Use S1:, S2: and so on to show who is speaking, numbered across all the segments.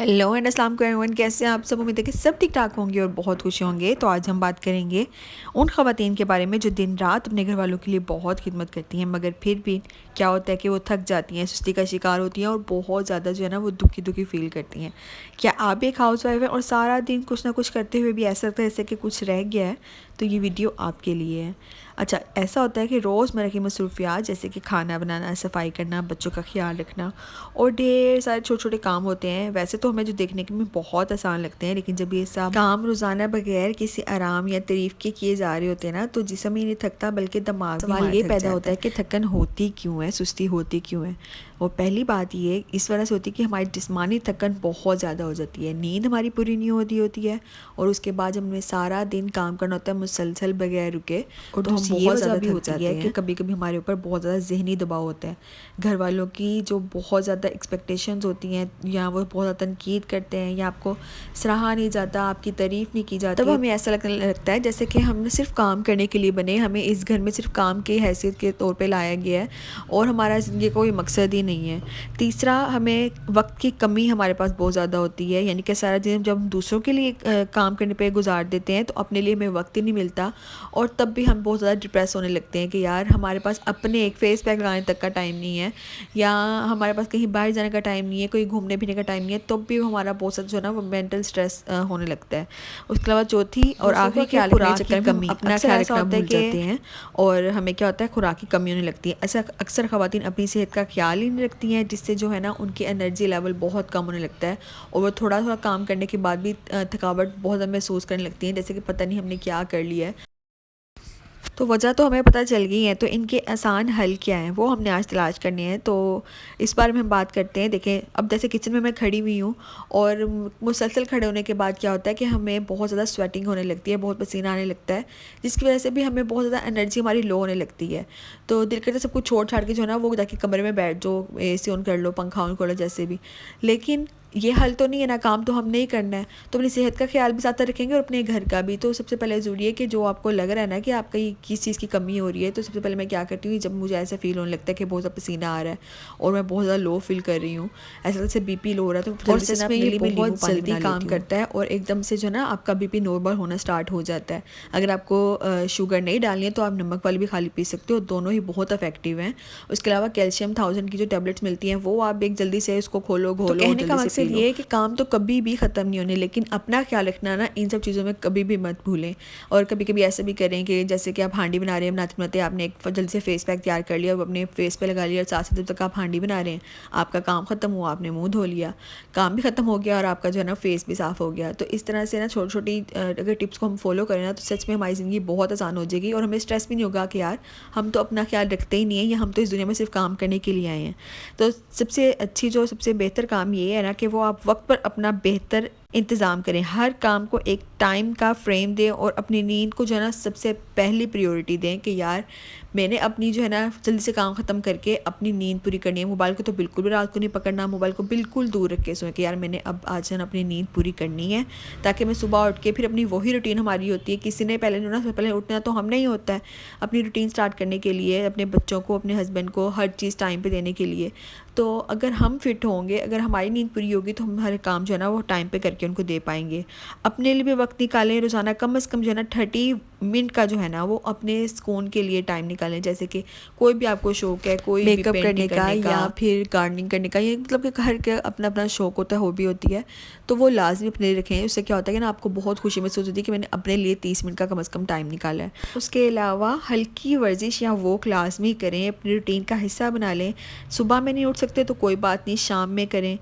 S1: Hello and अस्सलाम वालेकुम everyone, कैसे हैं आप सब। उम्मीद है कि सब ठीक ठाक होंगे और बहुत खुश होंगे। तो आज हम बात करेंगे उन ख़वातीन के बारे में जो दिन रात अपने घर वालों के लिए बहुत खिदमत करती हैं, मगर फिर भी क्या होता है कि वो थक जाती हैं, सुस्ती का शिकार होती हैं और बहुत ज़्यादा जो है ना वो दुखी दुखी फील करती हैं। क्या आप भी एक हाउस वाइफ हैं और सारा दिन कुछ ना कुछ करते हुए भी ऐसा लगता है जैसे कि कुछ रह गया है? तो ये वीडियो आपके लिए है। अच्छा, ऐसा होता है कि रोज़मर्रा की मसरूफियात जैसे कि खाना बनाना, सफाई करना, बच्चों का ख्याल रखना और ढेर सारे छोटे-छोटे काम होते हैं। वैसे तो हमें जो देखने में बहुत आसान लगते हैं, लेकिन जब ये सब काम रोज़ाना बगैर किसी आराम या तारीफ़ के किए जा रहे होते हैं ना, तो जिस्म ही नहीं थकता बल्कि दिमाग भी हमारा ये पैदा होता है कि थकन होती क्यों है, सुस्ती होती क्यों है। और पहली बात ये इस वजह से होती है कि हमारी जिस्मानी थकन बहुत ज़्यादा हो जाती है, नींद हमारी पूरी नहीं होती है और उसके बाद जब हमें सारा दिन काम करना होता है मुसलसल बगैर रुके, और तो हम बहुत ज़्यादा भी होती है कि कभी-कभी हमारे ऊपर बहुत ज़्यादा ज़हनी दबाव होता है। घर वालों की जो बहुत ज़्यादा एक्सपेक्टेशंस होती हैं या वो बहुत ज़्यादा तनकीद करते हैं या आपको सराहा नहीं जाता, आपकी तारीफ़ नहीं की जाती, तब हमें ऐसा लगने लगता है जैसे कि हम सिर्फ काम करने के लिए बने, हमें इस घर में सिर्फ काम की हैसियत के तौर पे लाया गया है और हमारा ज़िंदगी का कोई मकसद ही नहीं है। तीसरा, हमें वक्त की कमी हमारे पास बहुत ज़्यादा होती है, यानी कि सारा दिन जब हम दूसरों के लिए काम करने पे गुजार देते हैं तो अपने लिए हमें वक्त ही नहीं मिलता और तब भी हम बहुत ज़्यादा डिप्रेस होने लगते हैं कि यार हमारे पास अपने एक फेस पैक लगाने तक का टाइम नहीं है या हमारे पास कहीं बाहर जाने का टाइम नहीं है, कोई घूमने फिरने का टाइम नहीं है, तब भी हमारा बहुत ज़्यादा जो है ना वो मेंटल स्ट्रेस होने लगता है। उसके अलावा चौथी और आखिरी ख्याल रखने के चक्कर में हम अपना ख्याल रखना भूल जाते हैं और हमें क्या होता है, खुराक की कमी होने लगती है। ऐसा अक्सर ख़वातीन अपनी सेहत का ख्याल ही नहीं रखती हैं, जिससे जो है ना उनकी एनर्जी लेवल बहुत कम होने लगता है और वो थोड़ा-थोड़ा काम करने के बाद भी थकावट बहुत ज़्यादा महसूस करने लगती हैं, जैसे कि पता नहीं हमने क्या कर लिया है। तो वजह तो हमें पता चल गई है, तो इनके आसान हल क्या हैं वो हमने आज तलाश करने हैं। तो इस बारे में हम बात करते हैं। देखें, अब जैसे किचन में मैं खड़ी हुई हूँ और मुसलसल खड़े होने के बाद क्या होता है कि हमें बहुत ज़्यादा स्वेटिंग होने लगती है, बहुत पसीना आने लगता है, जिसकी वजह से भी हमें बहुत ज़्यादा एनर्जी हमारी लो होने लगती है। तो दिल करता है सब कुछ छोड़ छाड़ के जो है ना वो जाके कमरे में बैठ जाओ, AC ऑन कर लो, पंखा ऑन कर लो, जैसे भी। लेकिन ये हल तो नहीं है ना, काम तो हमने ही करना है, तो अपनी सेहत का ख्याल भी साथ रखेंगे और अपने घर का भी। तो सबसे पहले ज़रूरी है कि जो आपको लग रहा है ना कि आपका ये किस चीज़ की कमी हो रही है, तो सबसे पहले मैं क्या करती हूँ, जब मुझे ऐसा फ़ील होने लगता है कि बहुत ज़्यादा पसीना आ रहा है और मैं बहुत ज़्यादा लो फील कर रही हूँ, ऐसा जैसे BP लो हो रहा है, तो जल्दी से ये बहुत जल्दी काम करता है और एकदम से जो है ना आपका BP नॉर्मल होना स्टार्ट हो जाता है। अगर आपको शुगर नहीं डालनी है तो आप नमक वाली भी खाली पी सकते हो, दोनों ही बहुत इफेक्टिव हैं। उसके अलावा कैल्शियम 1000 की जो टैबलेट्स मिलती हैं वो आप एक जल्दी से उसको खोलो, घोलो, तो कहने का मकसद ये है कि काम तो कभी भी ख़त्म नहीं होने, लेकिन अपना ख्याल रखना ना इन सब चीज़ों में कभी भी मत भूलें। और कभी कभी ऐसा भी करें कि जैसे कि आप हांडी बना रहे हैं, बनाते बनाते आपने एक जल्दी से फेस पैक तैयार कर लिया, वो अपने फेस पे लगा लिया और साथ साथ जब तक आप हांडी बना रहे हैं आपका काम ख़त्म हुआ, आपने मुँह धो लिया, काम भी ख़त्म हो गया और आपका जो है ना फेस भी साफ़ हो गया। तो इस तरह से ना छोटी छोटी अगर टिप्स को हम फॉलो करें ना तो सच में हमारी ज़िंदगी बहुत आसान हो जाएगी और हमें स्ट्रेस भी नहीं होगा कि यार हम तो अपना ख्याल रखते ही नहीं है या हम तो इस दुनिया में सिर्फ काम करने के लिए आए हैं। तो सबसे बेहतर काम ये है ना कि वो आप वक्त पर अपना बेहतर इंतज़ाम करें, हर काम को एक टाइम का फ्रेम दें और अपनी नींद को जो है ना सबसे पहली प्रायोरिटी दें कि यार मैंने अपनी जो है ना जल्दी से काम ख़त्म करके अपनी नींद पूरी करनी है। मोबाइल को तो बिल्कुल भी रात को नहीं पकड़ना, मोबाइल को बिल्कुल दूर रख के सोएं कि यार मैंने अब आज है ना अपनी नींद पूरी करनी है, ताकि मैं सुबह उठ के फिर अपनी वही रूटीन हमारी होती है, किसी ने पहले ना, सबसे पहले उठना तो हमने ही होता है अपनी रूटीन स्टार्ट करने के लिए, अपने बच्चों को, अपने हस्बैंड को हर चीज़ टाइम पे देने के लिए। तो अगर हम फिट होंगे, अगर हमारी नींद पूरी होगी तो हम हर काम जो है ना वो टाइम पे करके उनको दे पाएंगे। अपने लिए भी वक्त निकालें, रोज़ाना कम से कम जो है ना 30 मिनट का जो है ना वो अपने सुकून के लिए टाइम निकालें। जैसे कि कोई भी आपको शौक है, कोई मेकअप करने का या फिर गार्डनिंग करने का, ये मतलब कि हर का अपना अपना शौक होता है, हॉबी होती है, तो वो लाजमी अपने लिए रखें। उससे क्या होता है कि ना आपको बहुत खुशी महसूस होती है कि मैंने अपने लिए 30 मिनट का कम से कम टाइम निकाला है। उसके अलावा हल्की वर्जिश या वॉक लाजमी करें, अपनी रूटीन का हिस्सा बना लें। सुबह में नहीं उठ सकते तो कोई बात नहीं, शाम में करें,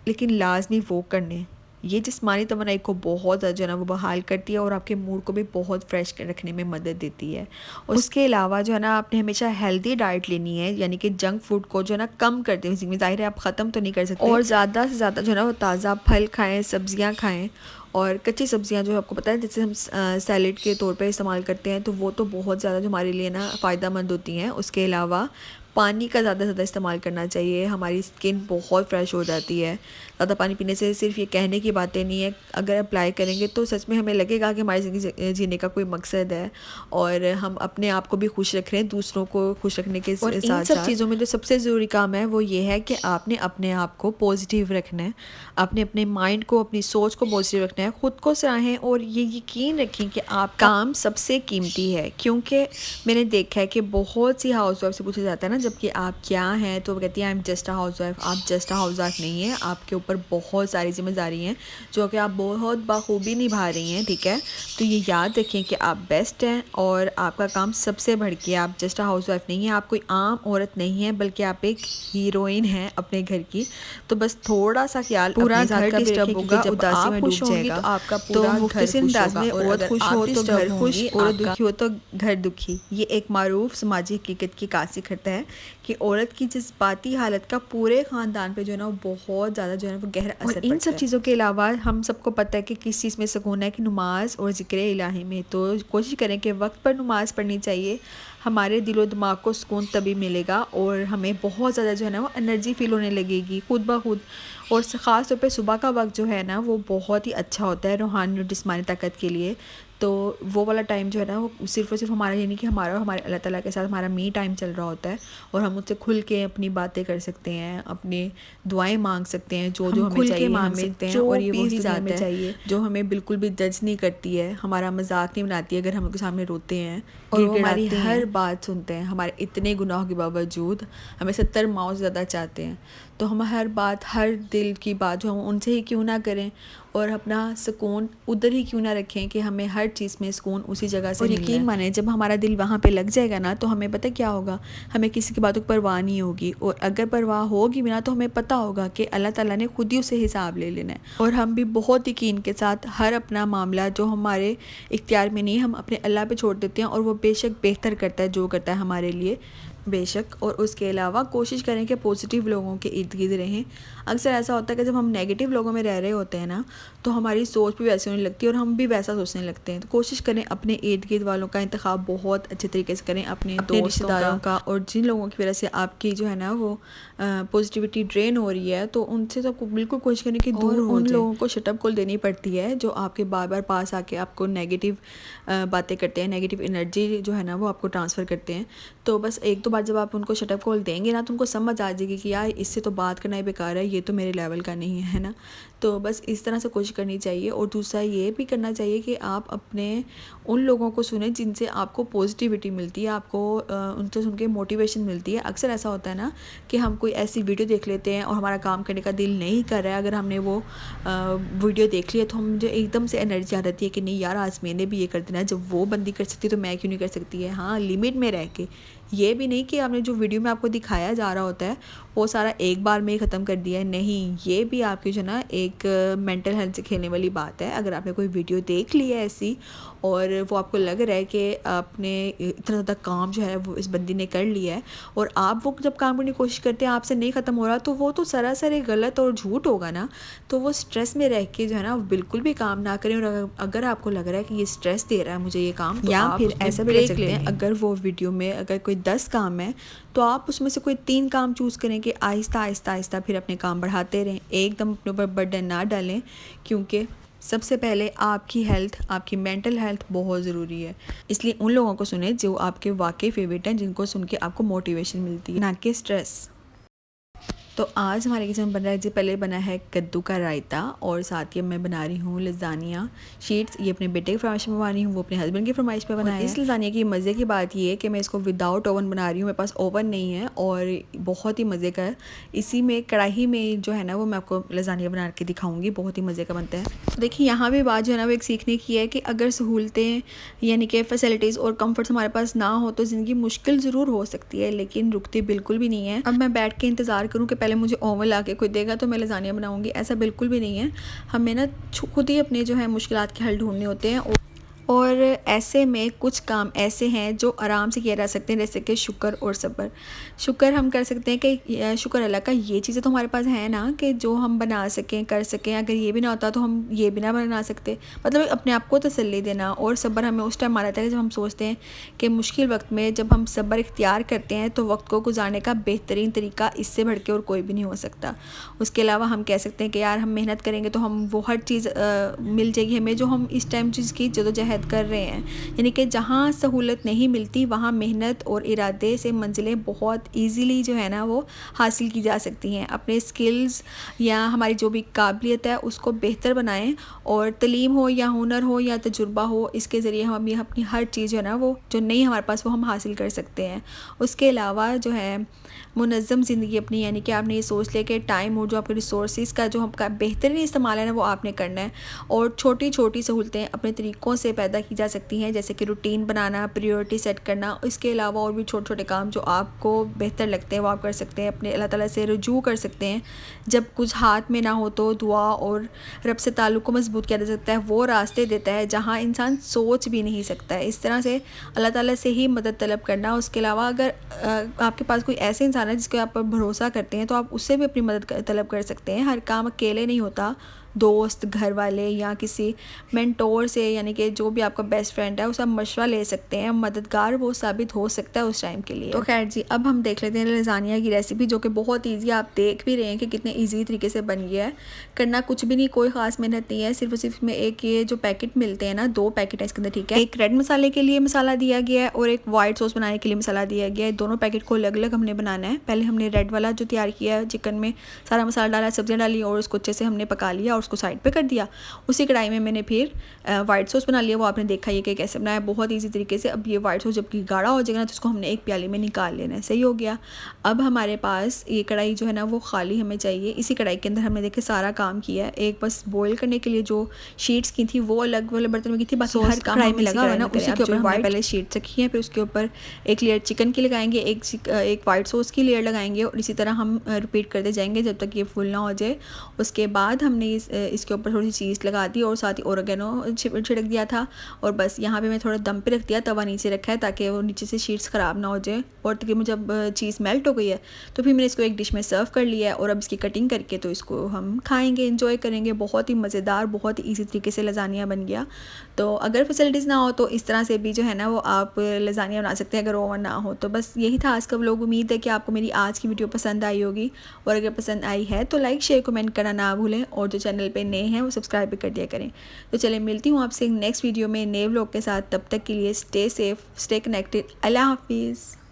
S1: लेकिन लाजमी वॉक करने, ये जिस्मानी तवानाई को बहुत ज़्यादा जो है ना वो बहाल करती है और आपके मूड को भी बहुत फ्रेश रखने में मदद देती है। उसके अलावा जो है ना आपने हमेशा हेल्दी डाइट लेनी है, यानी कि जंक फूड को जो है ना कम कर दें। जिसमें ज़ाहिर है आप ख़त्म तो नहीं कर सकते, और ज़्यादा से ज़्यादा जो है ना वो ताज़ा फल खाएँ, सब्ज़ियाँ खाएँ और कच्ची सब्ज़ियाँ जो आपको पता है जैसे हम सैलेड के तौर पे इस्तेमाल करते हैं, तो वो तो बहुत ज़्यादा जो हमारे लिए ना फ़ायदा मंद होती हैं। उसके अलावा पानी का ज़्यादा से ज़्यादा इस्तेमाल करना चाहिए, हमारी स्किन बहुत फ्रेश हो जाती है। ज़्यादा पानी पीने से सिर्फ ये कहने की बातें नहीं है, अगर अप्लाई करेंगे तो सच में हमें लगेगा कि हमारी ज़िंदगी जीने का कोई मकसद है और हम अपने आप को भी खुश रख रहे हैं, दूसरों को खुश रखने के
S2: और इन
S1: साथ
S2: सब
S1: साथ।
S2: चीज़ों में जो सबसे ज़रूरी काम है वो ये है कि आपने अपने आप को पॉजिटिव रखना है, आपने अपने माइंड को, अपनी सोच को पॉजिटिव रखना है, ख़ुद को सराहें और ये यकीन रखें कि आप काम सबसे कीमती है। क्योंकि मैंने देखा है कि बहुत सी हाउसवाइफ से पूछा जाता है ना जबकि आप क्या हैं, तो वो कहती हैं I am just a housewife. आप जस्ट अ हाउसवाइफ नहीं है, आपके ऊपर बहुत सारी जिम्मेदारी हैं जो कि आप बहुत बखूबी निभा रही हैं, ठीक है। तो ये याद रखें कि आप बेस्ट हैं और आपका काम सबसे बढ़ के, आप जस्ट अ हाउसवाइफ नहीं है, आप कोई आम औरत नहीं है, बल्कि आप एक हीरोइन हैं अपने घर की। तो बस थोड़ा सा ख्याल
S1: पूरा
S2: अपने साथ
S1: घर
S2: का भी
S1: डिस्टर्ब
S2: रखें
S1: होगा,
S2: क्योंकि जब
S1: उदासी
S2: आप
S1: में
S2: खुश
S1: डूब
S2: होंगी
S1: जाएगा।
S2: तो आपका
S1: तो
S2: पूरा घर
S1: मुख्तसर
S2: खुश
S1: अंदाज
S2: होगा
S1: में,
S2: और
S1: औरत
S2: अगर
S1: खुश
S2: आप
S1: हो तो
S2: डिस्टर्ब
S1: घर खुश,
S2: होंगी
S1: औरत
S2: आपका
S1: दुखी हो तो घर दुखी। ये एक मारूफ समाजी हकीकत की कासी करता है कि औरत की जज्बाती हालत का पूरे ख़ानदान पे जो है ना वो बहुत ज़्यादा जो है ना वो गहरा
S2: और
S1: असर
S2: इन
S1: पड़ता
S2: सब
S1: है।
S2: चीज़ों के अलावा हम सबको पता है कि किस चीज़ में सुकून है कि नमाज और ज़िक्र इलाही में। तो कोशिश करें कि वक्त पर नमाज पढ़नी चाहिए, हमारे दिलो दिमाग को सुकून तभी मिलेगा और हमें बहुत ज़्यादा जो है ना वो एनर्जी फील होने लगेगी खुद ब खुद। और ख़ास तौर पे सुबह का वक्त जो है ना वो बहुत ही अच्छा होता है रूहानी और जिस्मानी ताकत के लिए। तो वो वाला टाइम जो है ना वो सिर्फ़ और सिर्फ हमारा, यानी कि हमारा और हमारे अल्लाह ताला के साथ हमारा मी टाइम चल रहा होता है और हम उससे खुल के अपनी बातें कर सकते हैं, अपनी दुआएं मांग सकते हैं, जो
S1: हम
S2: जो हमें
S1: खुल के
S2: चाहिए
S1: मांग
S2: हमें,
S1: सकते हैं
S2: जो
S1: और ये
S2: पीस
S1: वही
S2: दुनिया
S1: ज़ात
S2: में
S1: है
S2: चाहिए।
S1: जो हमें बिल्कुल भी जज नहीं करती है, हमारा मजाक नहीं बनाती है अगर हम उनके सामने रोते हैं,
S2: और वो हमारी
S1: गिड़गिड़ाते
S2: हर
S1: हैं।
S2: बात सुनते हैं, हमारे इतने गुनाहों के बावजूद हमें 70 माओ से ज़्यादा चाहते हैं। तो हम हर बात, हर दिल की बात जो हम उनसे ही क्यों ना करें और अपना सुकून उधर ही क्यों ना रखें कि हमें हर चीज़ में सुकून उसी जगह से
S1: और
S2: मिलना
S1: यकीन
S2: है।
S1: माने जब हमारा दिल वहाँ पे लग जाएगा ना तो हमें पता क्या होगा, हमें किसी की बातों की परवाह नहीं होगी। और अगर परवाह होगी भी ना तो हमें पता होगा कि अल्लाह ताला ने खुद ही उसे हिसाब ले लेना है। और हम भी बहुत यकीन के साथ हर अपना मामला जो हमारे इख्तियार में नहीं, हम अपने अल्लाह पे छोड़ देते हैं और वो बेशक बेहतर करता है जो करता है हमारे लिए, बेशक। और उसके अलावा कोशिश करें कि पॉजिटिव लोगों के इर्द गिर्द रहें। अक्सर ऐसा होता है कि जब हम नेगेटिव लोगों में रह रहे होते हैं ना तो हमारी सोच भी वैसी होने लगती है और हम भी वैसा सोचने लगते हैं। तो कोशिश करें अपने इर्द गिर्द वालों का इंतखाब बहुत अच्छे तरीके से करें, अपने रिश्तेदारों का। और जिन लोगों की वजह से आपकी जो है ना वो पॉजिटिविटी ड्रेन हो रही है तो उनसे तो आपको बिल्कुल कोशिश करें कि दूर हो
S2: उन
S1: जाए।
S2: लोगों को शटअप कॉल देनी पड़ती है जो आपके बार बार पास आके आपको नेगेटिव बातें करते हैं, नेगेटिव एनर्जी जो है ना वो आपको ट्रांसफ़र करते हैं। तो बस एक दो बार जब आप उनको शटअप कॉल देंगे ना तो उनको समझ आ जाएगी कि यार इससे तो बात करना ही बेकार है, ये तो मेरे लेवल का नहीं है ना। तो बस इस तरह से कोशिश करनी चाहिए। और दूसरा ये भी करना चाहिए कि आप अपने उन लोगों को सुने जिनसे आपको पॉजिटिविटी मिलती है, आपको उनसे सुन के मोटिवेशन मिलती है। अक्सर ऐसा होता है ना कि हम कोई ऐसी वीडियो देख लेते हैं और हमारा काम करने का दिल नहीं कर रहा है, अगर हमने वो वीडियो देख लिया तो हम जो एकदम से एनर्जी आ जाती है कि नहीं यार आज मैंने भी ये कर देना है, जब वो बंदी कर सकती है तो मैं क्यों नहीं कर सकती है। हाँ, लिमिट में रह के, ये भी नहीं कि आपने जो वीडियो में आपको दिखाया जा रहा होता है वो सारा एक बार में ही ख़त्म कर दिया है, नहीं। ये भी आपकी जो ना एक मेंटल हेल्थ से खेलने वाली बात है। अगर आपने कोई वीडियो देख ली है ऐसी और वो आपको लग रहा है कि आपने इतना ज़्यादा काम जो है वो इस बंदी ने कर लिया है और आप वो जब काम करने की कोशिश करते हैं आपसे नहीं ख़त्म हो रहा, तो वो तो सरासर गलत और झूठ होगा ना। तो वो स्ट्रेस में रह के जो है ना बिल्कुल भी काम ना करें। और अगर आपको लग रहा है कि ये स्ट्रेस दे रहा है मुझे ये काम, तो
S1: या
S2: आप
S1: फिर
S2: उसमें
S1: ऐसा भी कर
S2: ब्रेक
S1: सकते
S2: ले
S1: हैं,
S2: लें।
S1: अगर वो वीडियो में अगर कोई 10 काम है तो आप उसमें से कोई 3 काम चूज़ करें कि आहिस्ता आहिस्ता आहिस्ता फिर अपने काम बढ़ाते रहें, एकदम अपने ऊपर बर्डन ना डालें। क्योंकि सबसे पहले आपकी हेल्थ, आपकी मेंटल हेल्थ बहुत ज़रूरी है। इसलिए उन लोगों को सुने जो आपके वाकई फेवरेट हैं, जिनको सुन के आपको मोटिवेशन मिलती है, ना कि स्ट्रेस। तो आज हमारे किचन में बन रहा है जी, पहले बना है कद्दू का रायता और साथ ही मैं बना रही हूँ लजानिया शीट्स। ये अपने बेटे की फरमाइश पे बना रही हूँ, वो अपने हस्बैंड की फरमाइश पे बनाया है। इस लजानिया की मज़े की बात ये है कि मैं इसको विदाउट ओवन बना रही हूँ, मेरे पास ओवन नहीं है और बहुत ही मज़े का है। इसी में कढ़ाई में जो है ना वो मैं आपको लजानिया बना के दिखाऊँगी, बहुत ही मज़े का बनता है। तो देखिए यहाँ भी बात जो है ना वो एक सीखने की है कि अगर सहूलतें यानी कि फैसिलिटीज़ और कम्फर्ट्स हमारे पास ना हो तो ज़िंदगी मुश्किल ज़रूर हो सकती है, लेकिन रुकती बिल्कुल भी नहीं है। अब मैं बैठ के इंतज़ार करूँ कि पहले मुझे ओवन ला के कोई देगा तो मैं लजानिया बनाऊंगी, ऐसा बिल्कुल भी नहीं है। हमें ना खुद ही अपने जो है मुश्किलात के हल ढूंढने होते हैं।
S2: और ऐसे में कुछ काम ऐसे हैं जो आराम से किए जा सकते हैं, जैसे कि शुक्र और सब्र। शुक्र हम कर सकते हैं कि शुक्र अल्लाह का, ये चीज़ें तो हमारे पास हैं ना कि जो हम बना सकें, कर सकें। अगर ये भी ना होता तो हम ये भी ना बना सकते। मतलब अपने आप को तसल्ली देना। और सब्र हमें उस टाइम आता है जब हम सोचते हैं कि मुश्किल वक्त में जब हम सब्र इख्तियार करते हैं तो वक्त को गुजारने का बेहतरीन तरीका इससे बढ़ के और कोई भी नहीं हो सकता। उसके अलावा हम कह सकते हैं कि यार हम मेहनत करेंगे तो हम वो हर चीज़ मिल जाएगी हमें जो हम इस टाइम चीज़ की जदोजहद कर रहे हैं। यानी कि जहाँ सहूलत नहीं मिलती वहाँ मेहनत और इरादे से मंजिलें बहुत ईज़िली जो है ना वो हासिल की जा सकती हैं। अपने स्किल्स या हमारी जो भी काबिलियत है उसको बेहतर बनाएं, और तलीम हो या हुनर हो या तजुर्बा हो, इसके ज़रिए हम ये अपनी हर चीज़ जो है ना वो जो नहीं हमारे पास वो हम हासिल कर सकते हैं। उसके अलावा जो है मुनज़्ज़म ज़िंदगी अपनी, यानी कि आपने ये सोच लिया कि टाइम और जो आपके रिसोर्सेज़ का जो आपका बेहतरीन इस्तेमाल है ना वो आपने करना है। और छोटी छोटी सहूलतें अपने तरीक़ों से पैदा की जा सकती हैं, जैसे कि रूटीन बनाना, प्रायोरिटी सेट करना। इसके अलावा और भी छोटे छोटे काम जो आपको बेहतर लगते हैं वो आप कर सकते हैं। अपने अल्लाह ताला से रुजू कर सकते हैं। जब कुछ हाथ में ना हो तो दुआ और रब से ताल्लुक़ को मजबूत किया जा सकता है। वो रास्ते देता है जहाँ इंसान सोच भी नहीं सकता है। इस तरह से अल्लाह ताला से ही मदद तलब करना। उसके अलावा अगर आपके पास कोई ऐसे इंसान है जिसके आप पर भरोसा करते हैं तो आप उससे भी अपनी मदद तलब कर सकते हैं। हर काम अकेले नहीं होता। दोस्त, घर वाले या किसी मेंटोर से, यानी कि जो भी आपका बेस्ट फ्रेंड है उससे आप मशवरा ले सकते हैं। मददगार वो साबित हो सकता है उस टाइम के लिए। तो खैर जी, अब हम देख लेते हैं लज़ानिया की रेसिपी, जो कि बहुत ईजी है। आप देख भी रहे हैं कि कितने ईजी तरीके से बन गया है। करना कुछ भी नहीं, कोई ख़ास मेहनत नहीं है। सिर्फ और सिर्फ में एक ये जो पैकेट मिलते हैं ना, 2 पैकेट है इसके अंदर, ठीक है। एक रेड मसाले के लिए मसाला दिया गया है और एक वाइट सॉस बनाने के लिए मसाला दिया गया है। दोनों पैकेट को अलग अलग हमने बनाना है। पहले हमने रेड वाला जो तैयार किया है, चिकन में सारा मसाला डाला, सब्जियाँ डाली और उसको अच्छे से हमने पका लिया और उसको साइड पर कर दिया। उसी कढ़ाई में मैंने फिर वाइट सॉस बना लिया। वो आपने देखा ये कि कैसे बनाया, बहुत इजी तरीके से। अब ये वाइट सॉस जबकि गाढ़ा हो जाएगा ना तो उसको हमने एक प्याले में निकाल लेना है। सही हो गया। अब हमारे पास ये कढ़ाई जो है ना वो खाली हमें चाहिए। इसी कढ़ाई के अंदर हमने देखे सारा काम किया है। एक बस बॉईल करने के लिए जो शीट्स की थी वो अलग वाले बर्तन में की थी, बाकी हर काम में लगा हुआ ना उसी के ऊपर हमने पहले शीट्स रखी है। फिर उसके ऊपर एक लेयर चिकन की लगाएंगे, एक वाइट सॉस की लेयर लगाएंगे और इसी तरह हम रिपीट करते जाएंगे जब तक ये फुल ना हो जाए। उसके बाद हमने इसके ऊपर थोड़ी चीज़ लगा दी और साथ ही ओरेगेनो छिड़क दिया था। और बस यहाँ पे मैं थोड़ा दम पे रख दिया, तवा नीचे रखा है ताकि वो नीचे से शीट्स ख़राब ना हो जाए। और तकरीबन जब चीज़ मेल्ट हो गई है तो फिर मैंने इसको एक डिश में सर्व कर लिया है। और अब इसकी कटिंग करके तो इसको हम खाएंगे, इंजॉय करेंगे। बहुत ही मज़ेदार, बहुत ही ईजी तरीके से लज़ानिया बन गया। तो अगर फैसिलिटीज़ ना हो तो इस तरह से भी जो है ना वो आप लज़ानिया बना सकते हैं, अगर ओवन ना हो तो। बस यही था आज का व्लॉग। उम्मीद है कि आपको मेरी आज की वीडियो पसंद आई होगी, और अगर पसंद आई है तो लाइक, शेयर, कमेंट करना ना भूलें। और जो चैनल पे नए हैं वो सब्सक्राइब भी कर दिया करें। तो चलिए मिलती हूँ आपसे नेक्स्ट वीडियो में नए व्लॉग के साथ। तब तक के लिए स्टे सेफ, स्टे कनेक्टेड। अल्लाह हाफिज़।